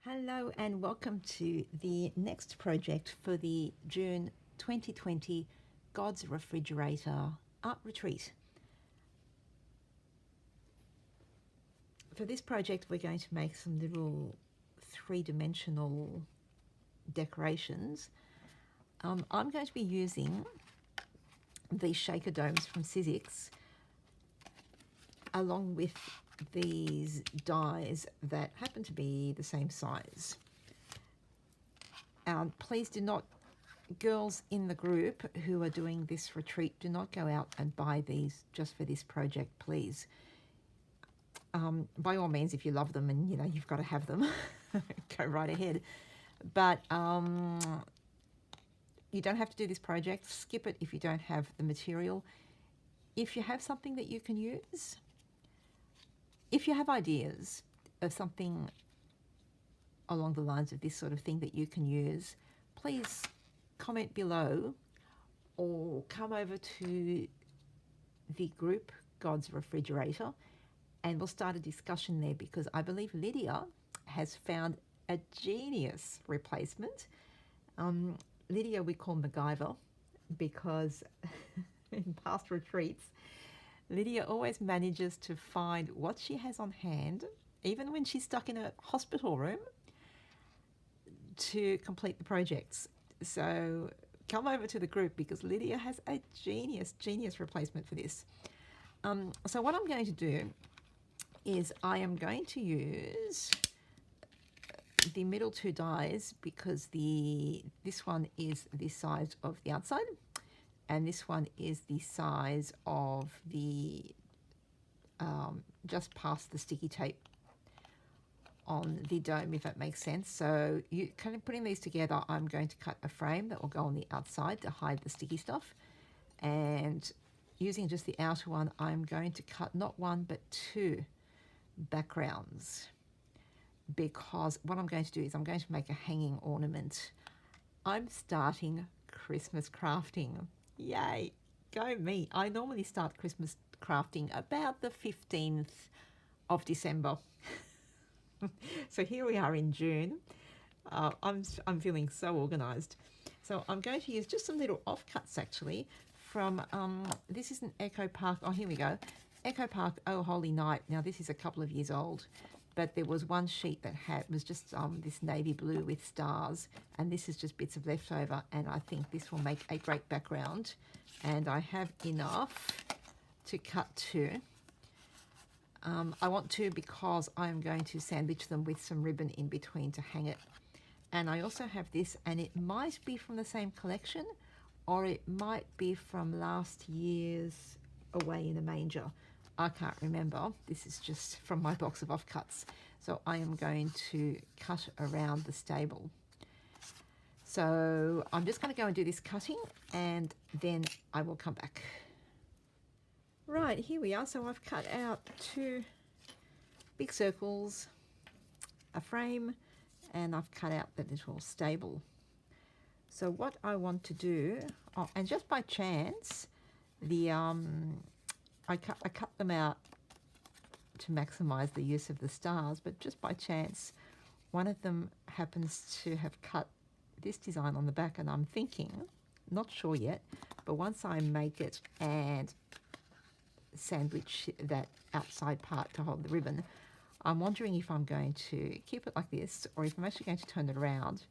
Hello and welcome to the next project for the June 2020 God's Refrigerator Art Retreat. For this project we're going to make some little three-dimensional decorations. I'm going to be using these shaker domes from Sizzix along with these dies that happen to be the same size. Please do not, girls in the group who are doing this retreat, do not go out and buy these just for this project, please. By all means, if you love them and you've got to have them, go right ahead. But you don't have to do this project. Skip it if you don't have the material. If you have something that you can use, if you have ideas of something along the lines of this sort of thing that you can use, please comment below or come over to the group God's Refrigerator and we'll start a discussion there, because I believe Lydia has found a genius replacement. Lydia we call MacGyver because in past retreats Lydia always manages to find what she has on hand, even when she's stuck in a hospital room, to complete the projects. So come over to the group because Lydia has a genius replacement for this. So what I'm going to do is I am going to use the middle two dies because this one is the size of the outside and this one is the size of the just past the sticky tape on the dome, if that makes sense. So you kind of putting these together, I'm going to cut a frame that will go on the outside to hide the sticky stuff, and using just the outer one I'm going to cut not one but two backgrounds, because what I'm going to do is I'm going to make a hanging ornament. I'm starting Christmas crafting. Yay, go me. I normally start Christmas crafting about the 15th of December. So here we are in June. I'm feeling so organized. So I'm going to use just some little offcuts actually from, this is an Echo Park, oh here we go, Echo Park Oh Holy Night. Now this is a couple of years old, but there was one sheet that was just this navy blue with stars, and this is just bits of leftover, and I think this will make a great background. And I have enough to cut two. I want two because I'm going to sandwich them with some ribbon in between to hang it. And I also have this, and it might be from the same collection or it might be from last year's Away in a Manger. I can't remember. This is just from my box of offcuts. So I am going to cut around the stable. So I'm just going to go and do this cutting and then I will come back. Right, here we are. So I've cut out two big circles, a frame, and I've cut out the little stable. So what I want to do, oh, and just by chance, the I cut them out to maximize the use of the stars, but just by chance one of them happens to have cut this design on the back, and I'm thinking, not sure yet, but once I make it and sandwich that outside part to hold the ribbon, I'm wondering if I'm going to keep it like this or if I'm actually going to turn it around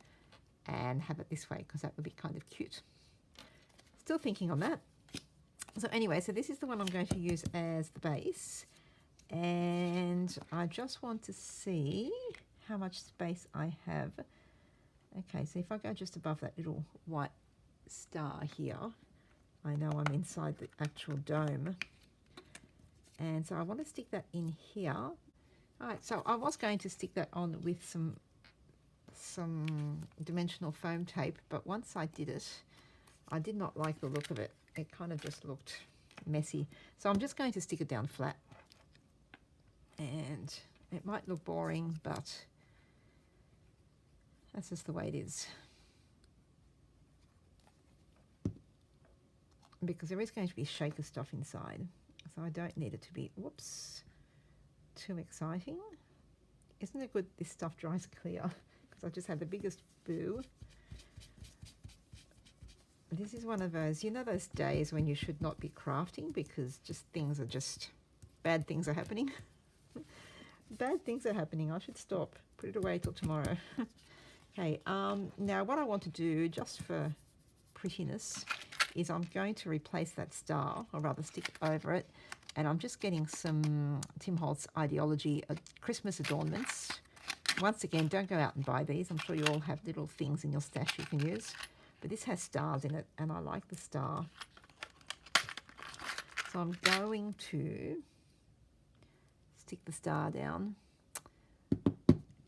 and have it this way, because that would be kind of cute. Still thinking on that. So anyway, so this is the one I'm going to use as the base, and I just want to see how much space I have. Okay, so if I go just above that little white star here, I know I'm inside the actual dome. And so I want to stick that in here. All right, so I was going to stick that on with some dimensional foam tape, but once I did it, I did not like the look of it. It kind of just looked messy. So I'm just going to stick it down flat. And it might look boring, but that's just the way it is. Because there is going to be shaker stuff inside. So I don't need it to be, whoops, too exciting. Isn't it good this stuff dries clear? Because I just had the biggest boo. This is one of those, you know, those days when you should not be crafting because just things are just, bad things are happening. Bad things are happening. I should stop. Put it away till tomorrow. Okay, now what I want to do, just for prettiness, is I'm going to replace that star, or rather stick over it, and I'm just getting some Tim Holtz Ideology Christmas adornments. Once again, don't go out and buy these. I'm sure you all have little things in your stash you can use. But this has stars in it, and I like the star. So I'm going to stick the star down.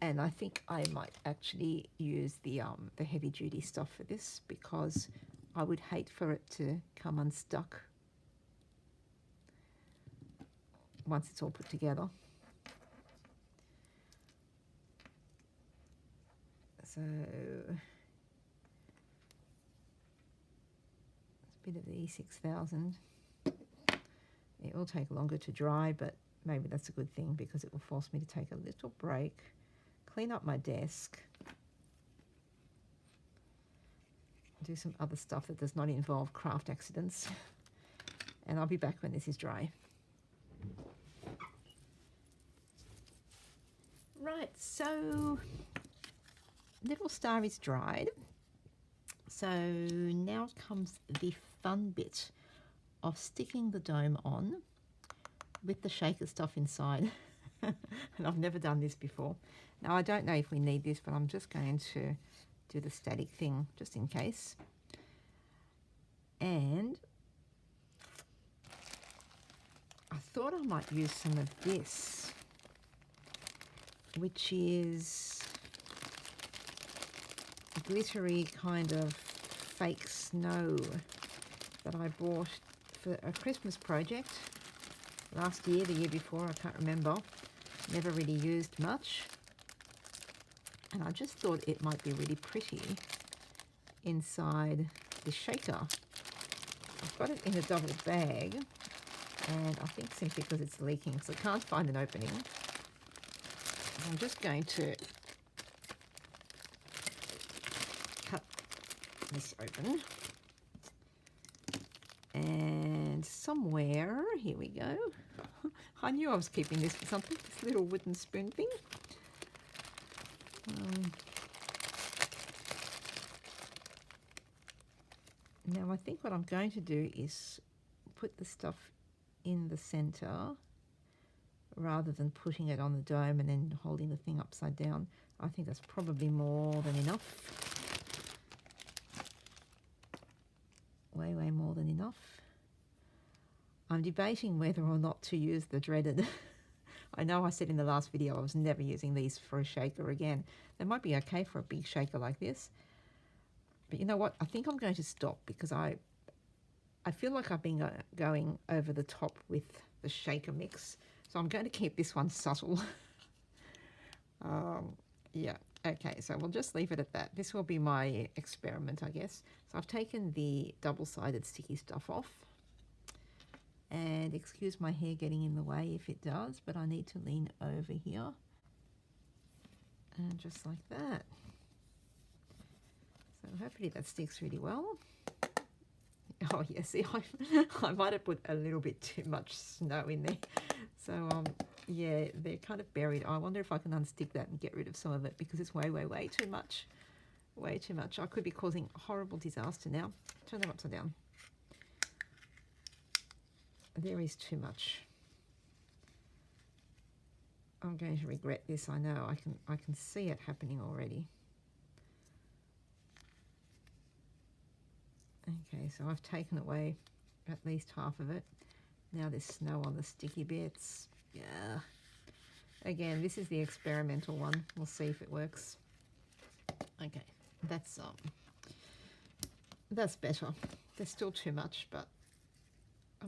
And I think I might actually use the heavy-duty stuff for this, because I would hate for it to come unstuck once it's all put together. So it's a bit of the E6000. It will take longer to dry, but maybe that's a good thing because it will force me to take a little break, clean up my desk, do some other stuff that does not involve craft accidents, and I'll be back when this is dry. Right, so little star is dried. So now comes the fun bit of sticking the dome on with the shaker stuff inside. And I've never done this before. Now I don't know if we need this, but I'm just going to do the static thing just in case. And I thought I might use some of this, which is glittery kind of fake snow that I bought for a Christmas project last year, the year before, I can't remember. Never really used much. And I just thought it might be really pretty inside the shaker. I've got it in a double bag, and I think simply because it's leaking, because I can't find an opening. I'm just going to cut this open. And somewhere, here we go. I knew I was keeping this for something, this little wooden spoon thing. Now I think what I'm going to do is put the stuff in the center rather than putting it on the dome and then holding the thing upside down. I think that's probably more than enough. Way, way more than enough. I'm debating whether or not to use the dreaded. I know I said in the last video I was never using these for a shaker again. They might be okay for a big shaker like this. But you know what? I think I'm going to stop because I feel like I've been going over the top with the shaker mix. So I'm going to keep this one subtle. Yeah, okay, so we'll just leave it at that. This will be my experiment, I guess. So I've taken the double-sided sticky stuff off. And excuse my hair getting in the way if it does, but I need to lean over here. And just like that. So hopefully that sticks really well. Oh yeah, see, I might have put a little bit too much snow in there. So yeah, they're kind of buried. I wonder if I can unstick that and get rid of some of it because it's way, way, way too much. Way too much. I could be causing horrible disaster now. Turn them upside down. There is too much. I'm going to regret this. I know. I can see it happening already. Okay, so I've taken away at least half of it. Now there's snow on the sticky bits. Yeah. Again, this is the experimental one. We'll see if it works. Okay, that's better. There's still too much, but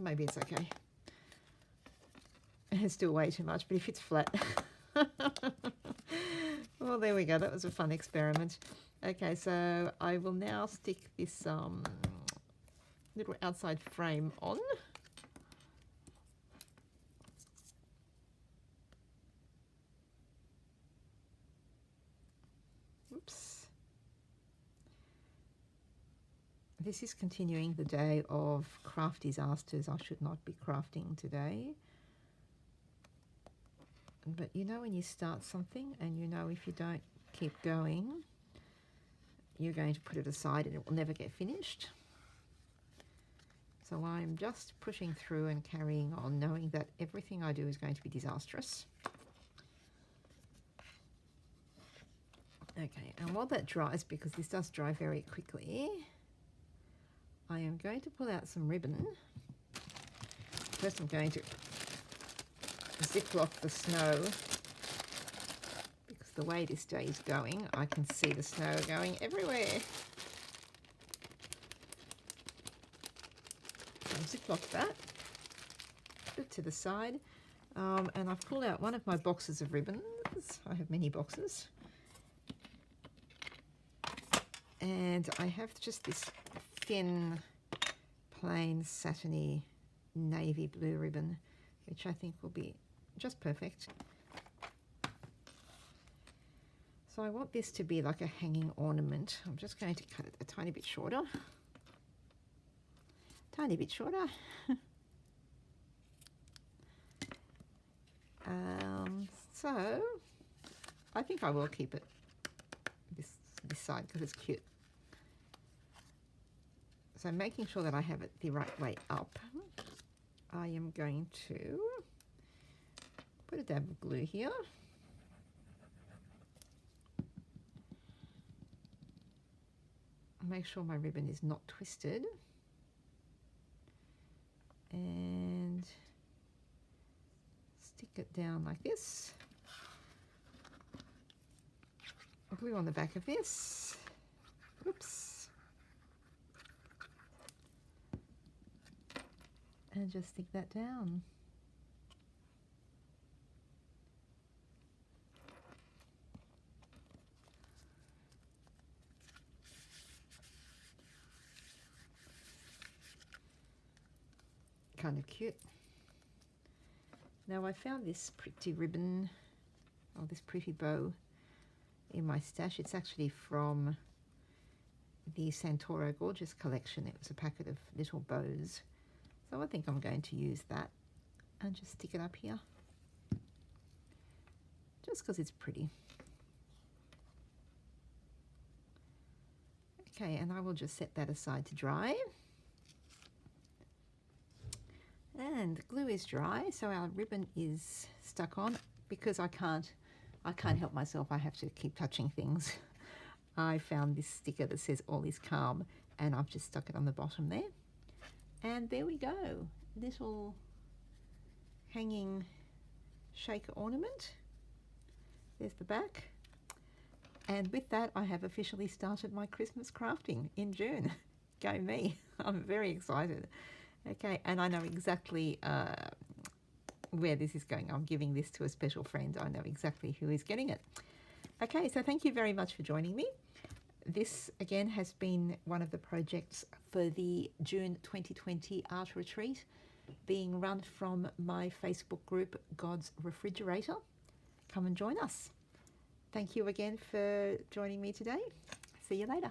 maybe it's okay. It's still way too much, but if it's flat. Well, there we go. That was a fun experiment. Okay, so I will now stick this little outside frame on. Oops. This is continuing the day of craft disasters. I should not be crafting today. But you know when you start something and you know if you don't keep going, you're going to put it aside and it will never get finished. So I'm just pushing through and carrying on, knowing that everything I do is going to be disastrous. Okay, and while that dries, because this does dry very quickly, I am going to pull out some ribbon. First I'm going to ziplock the snow, because the way this day is going, I can see the snow going everywhere. So ziplock that, put it to the side, and I've pulled out one of my boxes of ribbons. I have many boxes. And I have just this thin, plain, satiny, navy blue ribbon, which I think will be just perfect. So I want this to be like a hanging ornament. I'm just going to cut it a tiny bit shorter. Tiny bit shorter. So I think I will keep it this side because it's cute. So making sure that I have it the right way up, I am going to put a dab of glue here. Make sure my ribbon is not twisted. And stick it down like this. Glue on the back of this. Oops. And just stick that down. Kind of cute. Now I found this pretty ribbon, or this pretty bow, in my stash. It's actually from the Santoro Gorgeous collection. It was a packet of little bows. So I think I'm going to use that and just stick it up here. Just because it's pretty. Okay, and I will just set that aside to dry. And the glue is dry, so our ribbon is stuck on. Because I can't help myself, I have to keep touching things. I found this sticker that says all is calm, and I've just stuck it on the bottom there. And there we go, little hanging shaker ornament. There's the back. And with that, I have officially started my Christmas crafting in June. Go me, I'm very excited. Okay, and I know exactly where this is going. I'm giving this to a special friend. I know exactly who is getting it. Okay, so thank you very much for joining me. This, again, has been one of the projects for the June 2020 art retreat being run from my Facebook group, God's Refrigerator. Come and join us. Thank you again for joining me today. See you later.